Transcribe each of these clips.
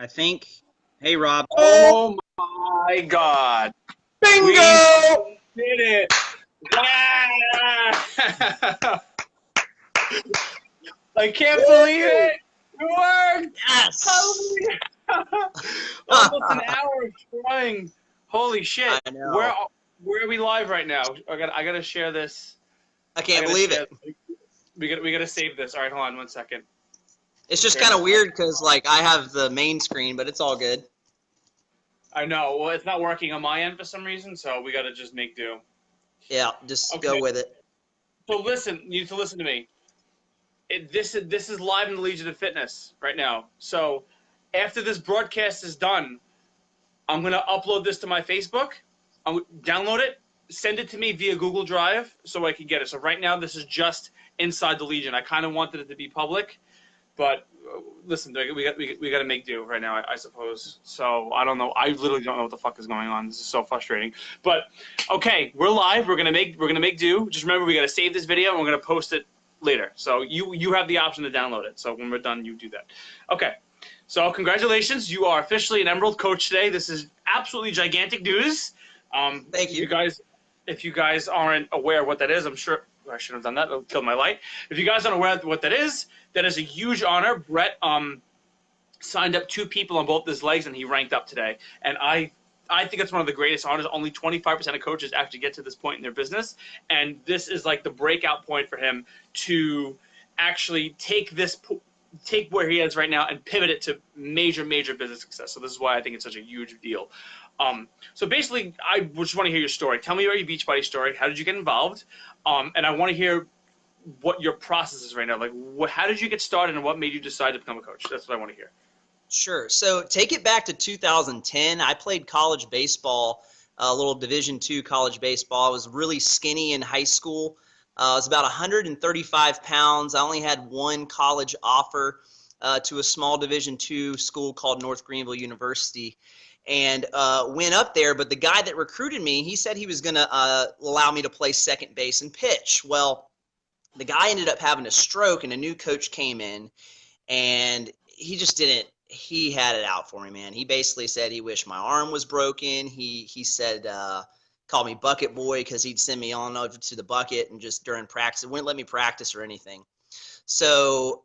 I think. Hey, Rob. Oh my God. Bingo! We did it. Yeah! I can't believe it. It worked. Yes. Almost an hour of trying. Holy shit. I know. Where are we live right now? I gotta share this. I can't believe it. We gotta save this. All right, hold on 1 second. It's just kind of weird because, like, I have the main screen, but it's all good. I know. Well, it's not working on my end for some reason, so we gotta just make do. Yeah, just go with it. So listen, you need to listen to me. This is live in the Legion of Fitness right now. So after this broadcast is done, I'm gonna upload this to my Facebook. Download it, send it to me via Google Drive so I can get it. So right now, this is just inside the Legion. I kind of wanted it to be public, but listen, we got to make do right now, I suppose. So I don't know. I literally don't know what the fuck is going on. This is so frustrating. But okay, we're live. We're gonna make do. Just remember, we got to save this video and we're gonna post it later. So you have the option to download it. So when we're done, you do that. Okay. So congratulations, you are officially an Emerald Coach today. This is absolutely gigantic news. Thank you. If you guys aren't aware of what that is, I'm sure I shouldn't have done that. It'll kill my light. If you guys aren't aware of what that is a huge honor. Brett signed up 2 people on both his legs, and he ranked up today. And I think it's one of the greatest honors. Only 25% of coaches actually get to this point in their business, and this is like the breakout point for him to actually take where he is right now and pivot it to major business success. So this is why I think it's such a huge deal. So basically, I just want to hear your story. Tell me about your Beachbody story. How did you get involved? And I want to hear what your process is right now. Like, how did you get started, and what made you decide to become a coach? That's what I want to hear. Sure. So take it back to 2010. I played college baseball, a little Division II college baseball. I was really skinny in high school. I was about 135 pounds. I only had one college offer to a small Division II school called North Greenville University, and went up there. But the guy that recruited me, he said he was going to allow me to play second base and pitch. Well, the guy ended up having a stroke, and a new coach came in, and he just didn't. He had it out for me, man. He basically said he wished my arm was broken. He said, called me bucket boy because he'd send me on over to the bucket, and just during practice, it wouldn't let me practice or anything. So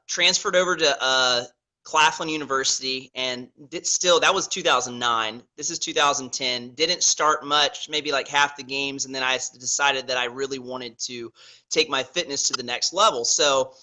transferred over to Claflin University, and that was 2009. This is 2010. Didn't start much, maybe like half the games, and then I decided that I really wanted to take my fitness to the next level. So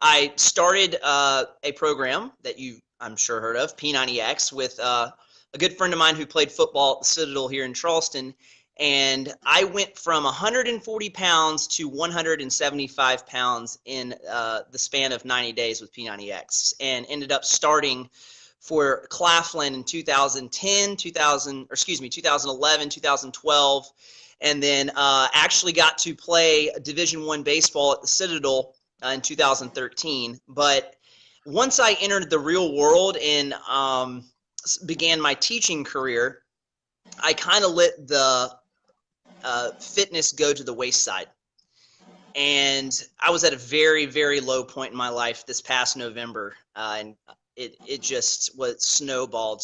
I started a program that I'm sure heard of, P90X, with a good friend of mine who played football at the Citadel here in Charleston. And I went from 140 pounds to 175 pounds in the span of 90 days with P90X, and ended up starting for Claflin in 2011, 2012, and then actually got to play Division I baseball at the Citadel in 2013. But once I entered the real world and began my teaching career, I kind of let the fitness go to the wayside. And I was at a very, very low point in my life this past November, and it just was snowballed.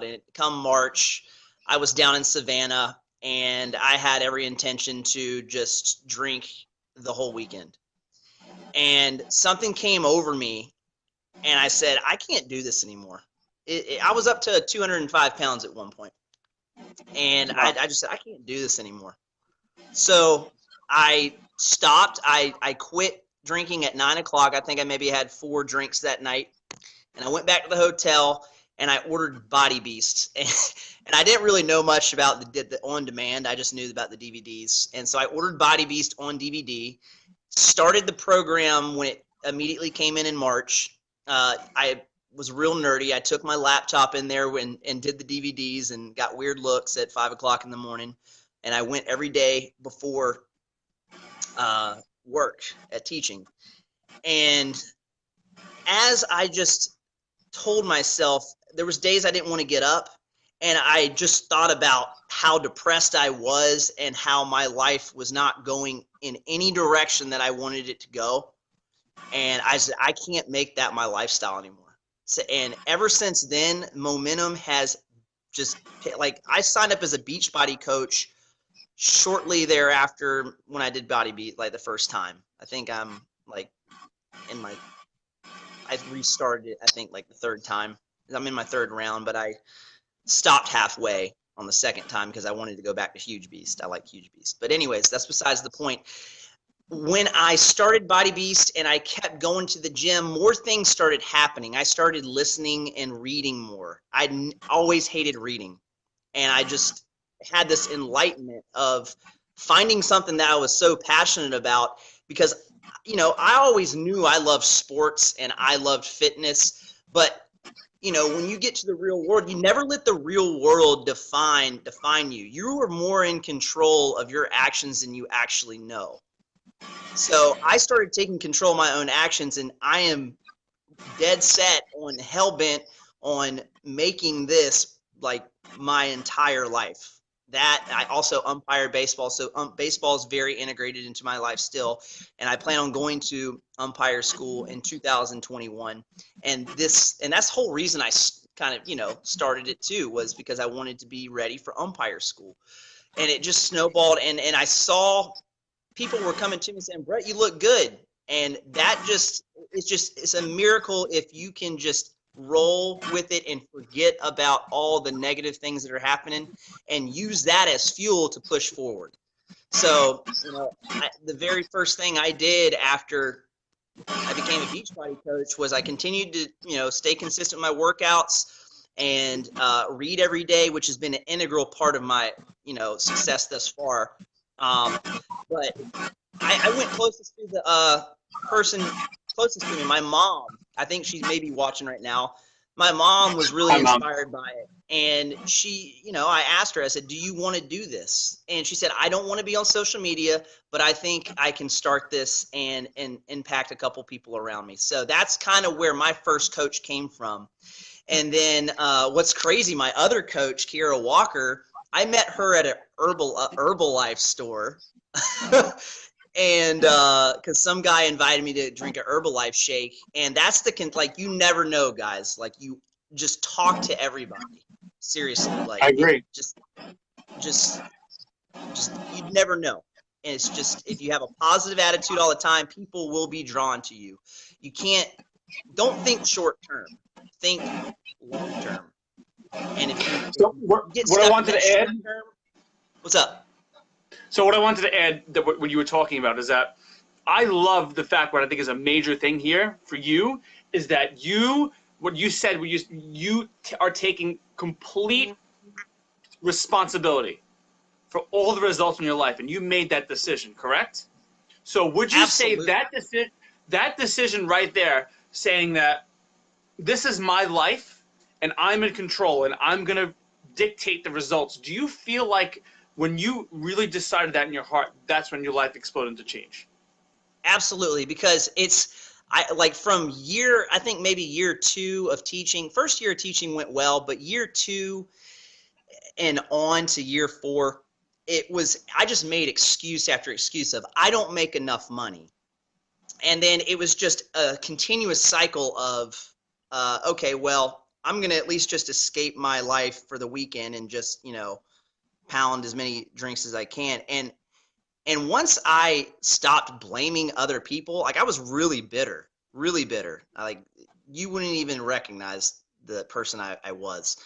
And come March, I was down in Savannah, and I had every intention to just drink the whole weekend. And something came over me, and I said, I can't do this anymore. I was up to 205 pounds at one point. And I just said, I can't do this anymore. So I stopped. I quit drinking at 9 o'clock. I think I maybe had 4 drinks that night. And I went back to the hotel, and I ordered Body Beast. And I didn't really know much about the on demand. I just knew about the DVDs. And so I ordered Body Beast on DVD, started the program when it immediately came in March. I was real nerdy. I took my laptop in there and did the DVDs and got weird looks at 5 o'clock in the morning. And I went every day before work at teaching. And as I just told myself, there was days I didn't want to get up, and I just thought about how depressed I was and how my life was not going in any direction that I wanted it to go. And I said, I can't make that my lifestyle anymore. So, and ever since then, momentum has just like I signed up as a Beachbody coach shortly thereafter when I did Body Beat like the first time. I think I'm like in my I restarted it I think like the third time. I'm in my third round, but I stopped halfway on the second time because I wanted to go back to Huge Beast. I like Huge Beast. But anyways, that's besides the point. When I started Body Beast and I kept going to the gym, more things started happening. I started listening and reading more. I always hated reading. And I just had this enlightenment of finding something that I was so passionate about because, you know, I always knew I loved sports and I loved fitness, but you know, when you get to the real world, you never let the real world define you. You are more in control of your actions than you actually know. So I started taking control of my own actions, and I am dead set on hell bent on making this like my entire life. That I also umpire baseball, so baseball is very integrated into my life still, and I plan on going to umpire school in 2021. And that's the whole reason I kind of, you know, started it too, was because I wanted to be ready for umpire school. And it just snowballed, and I saw people were coming to me saying, Brett, you look good. And that it's a miracle if you can just roll with it and forget about all the negative things that are happening and use that as fuel to push forward. So, you know, the very first thing I did after I became a Beachbody coach was I continued to, you know, stay consistent with my workouts and read every day, which has been an integral part of my, you know, success thus far. But I went closest to the person closest to me, my mom. I think she's maybe watching right now. My mom was really inspired by it. And she, you know, I asked her, I said, do you want to do this? And she said, I don't want to be on social media, but I think I can start this and impact a couple people around me. So that's kind of where my first coach came from. And then what's crazy, my other coach, Kira Walker, I met her at an Herbalife store. And because some guy invited me to drink a Herbalife shake, and that's like you never know, guys. Like you just talk to everybody. Seriously, like I agree. Just you never know. And it's just if you have a positive attitude all the time, people will be drawn to you. You don't think short term. Think long term. And if you get what I wanted to add. Term, what's up? So what I wanted to add that what you were talking about is that I love the fact what I think is a major thing here for you is that what you said, you are taking complete responsibility for all the results in your life, and you made that decision, correct? So would you Absolutely. say that decision right there, saying that this is my life and I'm in control and I'm going to dictate the results, do you feel like when you really decided that in your heart, that's when your life exploded into change? Absolutely, because I think maybe year 2 of teaching, first year of teaching went well, but year 2 and on to year 4, I just made excuse after excuse of I don't make enough money. And then it was just a continuous cycle of, okay, well, I'm going to at least just escape my life for the weekend and just, you know, pound as many drinks as I can. And once I stopped blaming other people, like I was really bitter. Like you wouldn't even recognize the person I was.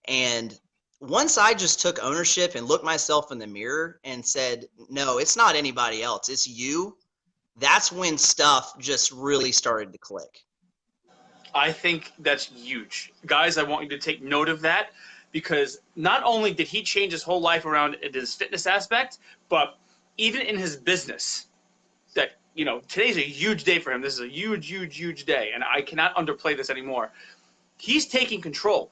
And once I just took ownership and looked myself in the mirror and said, no, it's not anybody else, it's you. That's when stuff just really started to click. I think that's huge. Guys, I want you to take note of that. Because not only did he change his whole life around his fitness aspect, but even in his business, that, you know, today's a huge day for him. This is a huge, huge, huge day, and I cannot underplay this anymore. He's taking control,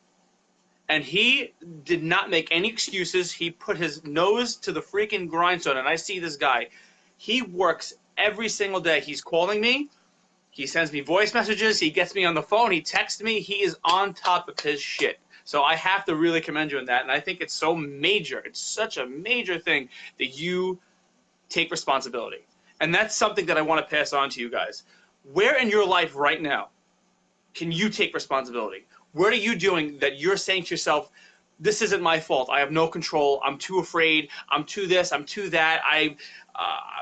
and he did not make any excuses. He put his nose to the freaking grindstone, and I see this guy. He works every single day. He's calling me. He sends me voice messages. He gets me on the phone. He texts me. He is on top of his shit. So I have to really commend you on that, and I think it's so major. It's such a major thing that you take responsibility. And that's something that I want to pass on to you guys. Where in your life right now can you take responsibility? What are you doing that you're saying to yourself, this isn't my fault. I have no control. I'm too afraid. I'm too this. I'm too that.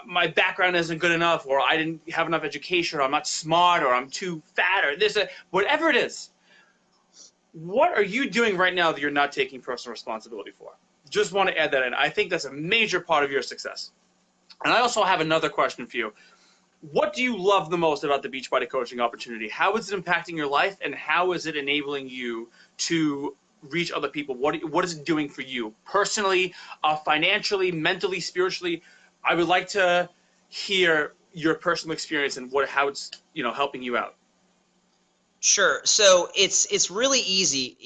My background isn't good enough, or I didn't have enough education, or I'm not smart, or I'm too fat, or this, whatever it is. What are you doing right now that you're not taking personal responsibility for? Just want to add that in. I think that's a major part of your success. And I also have another question for you. What do you love the most about the Beachbody coaching opportunity? How is it impacting your life, and how is it enabling you to reach other people? What is it doing for you personally, financially, mentally, spiritually? I would like to hear your personal experience and how it's helping you out. Sure. So it's really easy.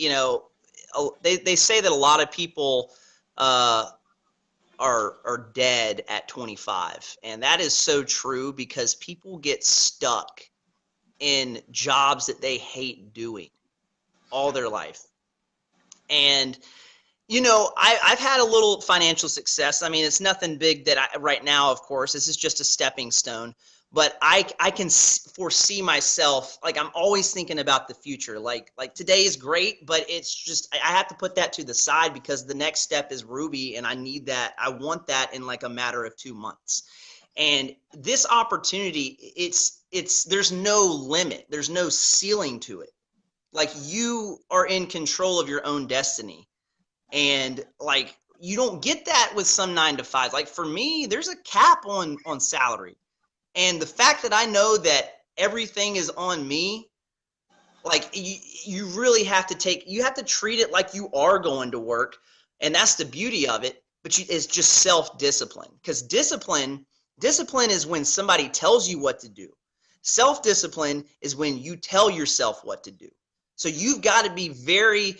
They say that a lot of people are dead at 25, and that is so true because people get stuck in jobs that they hate doing all their life. And I've had a little financial success. I mean, it's nothing big right now, of course. This is just a stepping stone. But I can foresee myself, like I'm always thinking about the future. Like today is great, but it's just I have to put that to the side because the next step is Ruby, and I need that. I want that in like a matter of 2 months. And this opportunity, there's no limit. There's no ceiling to it. Like you are in control of your own destiny. And like you don't get that with some 9-to-5. Like for me, there's a cap on salary. And the fact that I know that everything is on me, like you really have to treat it like you are going to work. And that's the beauty of it. But it's just self-discipline, because discipline is when somebody tells you what to do. Self-discipline is when you tell yourself what to do. So you've got to be very,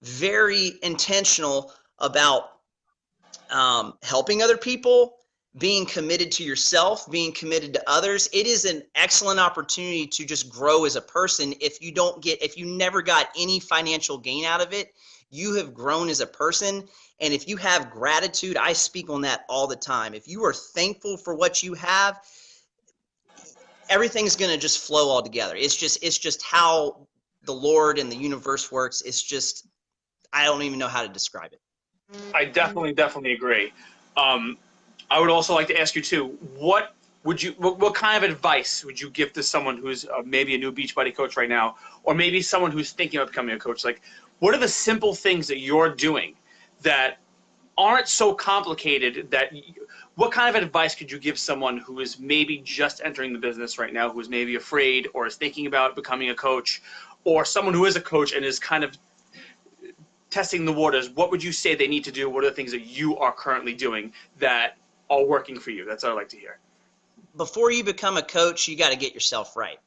very intentional about helping other people, being committed to yourself, being committed to others. It is an excellent opportunity to just grow as a person. If you never got any financial gain out of it, you have grown as a person. And if you have gratitude, I speak on that all the time. If you are thankful for what you have, everything's going to just flow all together. It's just how the Lord and the universe works. It's just, I don't even know how to describe it. I definitely agree. I would also like to ask you too, what kind of advice would you give to someone who's maybe a new Beachbody coach right now, or maybe someone who's thinking of becoming a coach? Like, what are the simple things that you're doing that aren't so complicated what kind of advice could you give someone who is maybe just entering the business right now, who is maybe afraid or is thinking about becoming a coach, or someone who is a coach and is kind of testing the waters? What would you say they need to do? What are the things that you are currently doing that are working for you? That's what I'd like to hear. Before you become a coach, you got to get yourself right.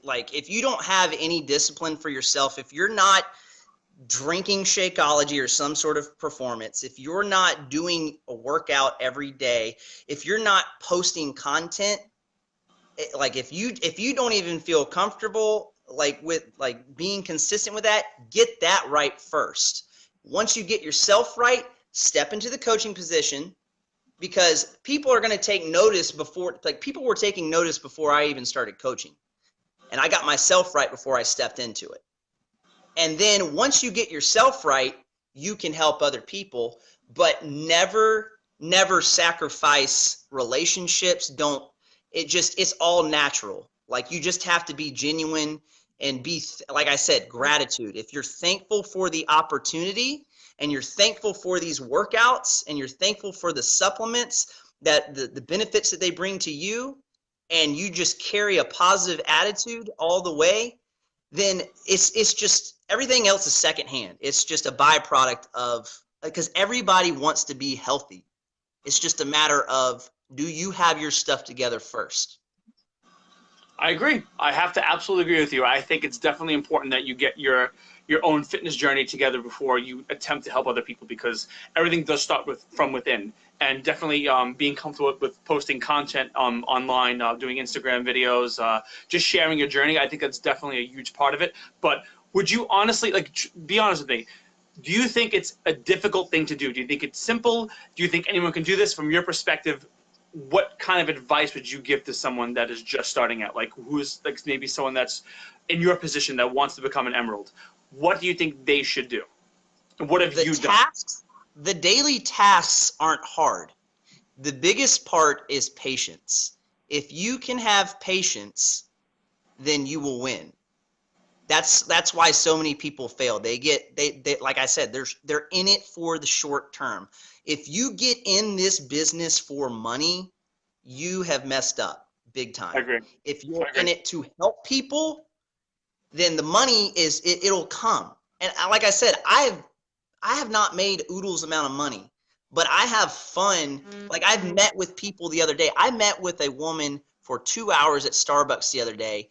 Like if you don't have any discipline for yourself, if you're not drinking Shakeology or some sort of performance, if you're not doing a workout every day, if you're not posting content, like if you don't even feel comfortable with being consistent with that, get that right first. Once you get yourself right, step into the coaching position, because people are going to take notice people were taking notice before I even started coaching. And I got myself right before I stepped into it. And then once you get yourself right, you can help other people, but never sacrifice relationships. It's all natural. Like you just have to be genuine and like I said, gratitude. If you're thankful for the opportunity, and you're thankful for these workouts, and you're thankful for the supplements, that the benefits that they bring to you, and you just carry a positive attitude all the way, then it's just everything else is secondhand. It's just a byproduct of, because everybody wants to be healthy. It's just a matter of, do you have your stuff together first? I agree. I have to absolutely agree with you. I think it's definitely important that you get your own fitness journey together before you attempt to help other people, because everything does start from within. And definitely being comfortable with posting content online, doing Instagram videos, just sharing your journey, I think that's definitely a huge part of it. But would you honestly, be honest with me, do you think it's a difficult thing to do? Do you think it's simple? Do you think anyone can do this? From your perspective, what kind of advice would you give to someone that is just starting out? Like who's like maybe someone that's in your position that wants to become an emerald? What do you think they should do? What have you done? The daily tasks aren't hard. The biggest part is patience. If you can have patience, then you will win. That's why so many people fail. They like I said, they're in it for the short term. If you get in this business for money, you have messed up big time. I agree. If you're in it to help people, then the money it'll come. And like I said, I have not made oodles amount of money, but I have fun. Like I've met with people the other day. I met with a woman for 2 hours at Starbucks the other day.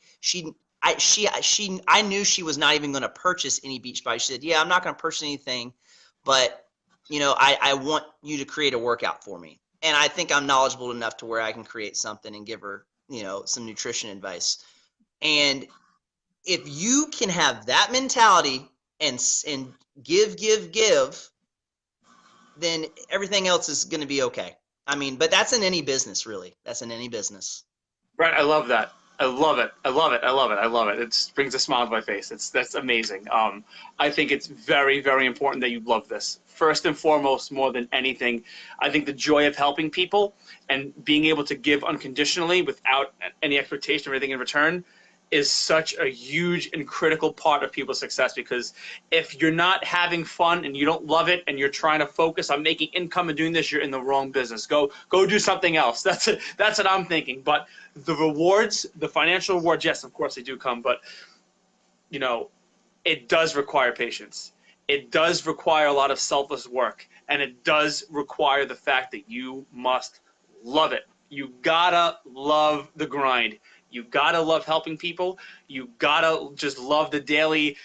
I knew she was not even going to purchase any beach bike. She said, "Yeah, I'm not going to purchase anything, but I want you to create a workout for me." And I think I'm knowledgeable enough to where I can create something and give her, some nutrition advice. And if you can have that mentality and give, then everything else is going to be okay. I mean, but that's in any business, really. That's in any business. Right. I love that. I love it. I love it. I love it. I love it. It brings a smile to my face. That's amazing. I think it's very, very important that you love this. First and foremost, more than anything, I think the joy of helping people and being able to give unconditionally without any expectation of anything in return is such a huge and critical part of people's success, because if you're not having fun and you don't love it and you're trying to focus on making income and doing this, you're in the wrong business. Go do something else. That's it. That's what I'm thinking. But the rewards, the financial rewards, yes, of course they do come, but it does require patience. It does require a lot of selfless work, and it does require the fact that you must love it. You gotta love the grind. You gotta love helping people. You gotta just love the daily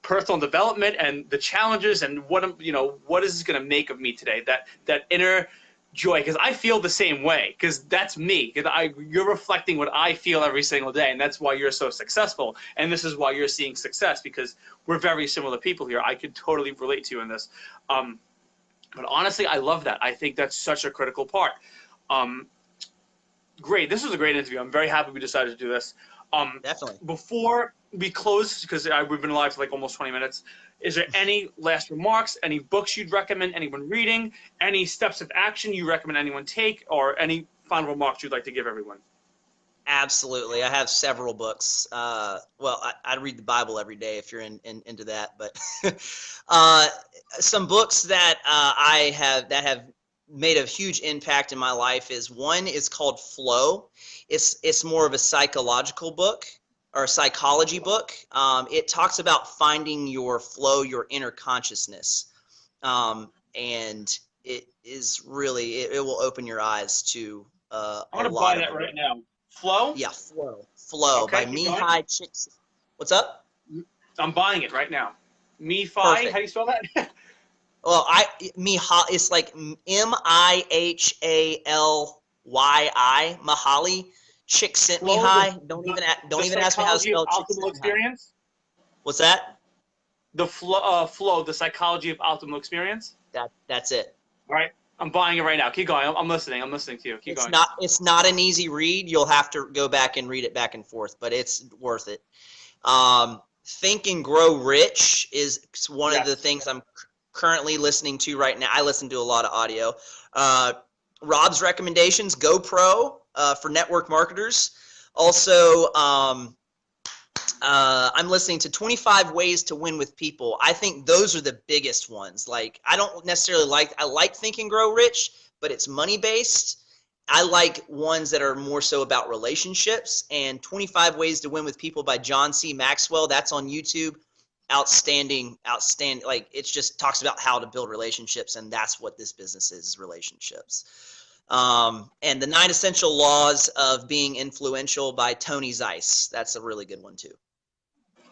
personal development and the challenges and what is this gonna make of me today? That inner joy, because I feel the same way, because that's me. Because you're reflecting what I feel every single day, and that's why you're so successful. And this is why you're seeing success, because we're very similar people here. I could totally relate to you in this. But honestly, I love that. I think that's such a critical part. Great. This was a great interview. I'm very happy we decided to do this. Definitely. Before we close, because we've been live for like almost 20 minutes, is there any last remarks, any books you'd recommend anyone reading, any steps of action you recommend anyone take, or any final remarks you'd like to give everyone? Absolutely. I have several books. I read the Bible every day if you're into that. But some books that that have made a huge impact in my life is called Flow. It's more of a psychological book, or a psychology book. It talks about finding your flow, your inner consciousness, and it is really it will open your eyes to I'm gonna buy that right now. Flow? Yeah, Flow Okay, by Mihai Csikszentmihalyi. What's up? I'm buying it right now. Mihai, Perfect. how do you spell that? Well, it's like Mihalyi, Mihaly Csikszentmihalyi. Don't even ask me how to spell optimal experience. What's that? The flow, the psychology of optimal experience. That's it. All right, I'm buying it right now. Keep going. I'm listening. I'm listening to you. Keep going. It's not an easy read. You'll have to go back and read it back and forth, but it's worth it. Think and Grow Rich is one of the things I'm currently listening to right now. I listen to a lot of audio. Rob's recommendations, GoPro for network marketers. Also, I'm listening to 25 Ways to Win with People. I think those are the biggest ones. Like, I don't necessarily I like Think and Grow Rich, but it's money-based. I like ones that are more so about relationships, and 25 Ways to Win with People by John C. Maxwell. That's on YouTube. Outstanding. Like, it just talks about how to build relationships, and that's what this business is relationships. And the 9 Essential Laws of Being Influential by Tony Zeiss. That's a really good one too.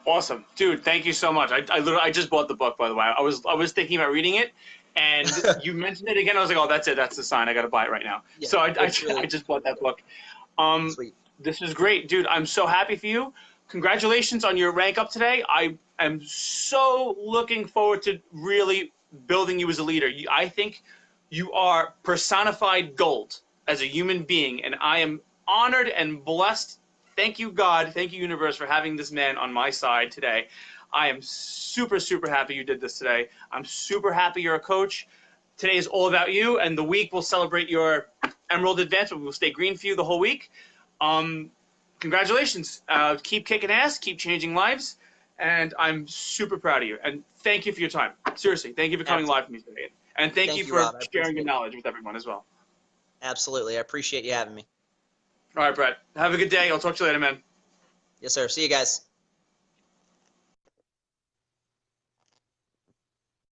Awesome, dude. Thank you so much. I just bought the book, by the way. I was thinking about reading it, and you mentioned it again. I was like, oh, that's it. That's the sign. I got to buy it right now. Yeah, so I just bought that book. Sweet. This is great, dude. I'm so happy for you. Congratulations on your rank up today. I am so looking forward to really building you as a leader. I think you are personified gold. as a human being, and I am honored and blessed. Thank you, God. Thank you, universe, for having this man on my side today. I am super, super happy you did this today. I'm super happy you're a coach. Today is all about you, and the week will celebrate your Emerald advancement. We'll stay green for you the whole week. Congratulations. Keep kicking ass. Keep changing lives. And I'm super proud of you. And thank you for your time. Seriously, thank you for coming live with me today. And thank you for Rob. sharing your knowledge with everyone as well. Absolutely. I appreciate you having me. All right, Brett. Have a good day. I'll talk to you later, man. Yes, sir. See you guys.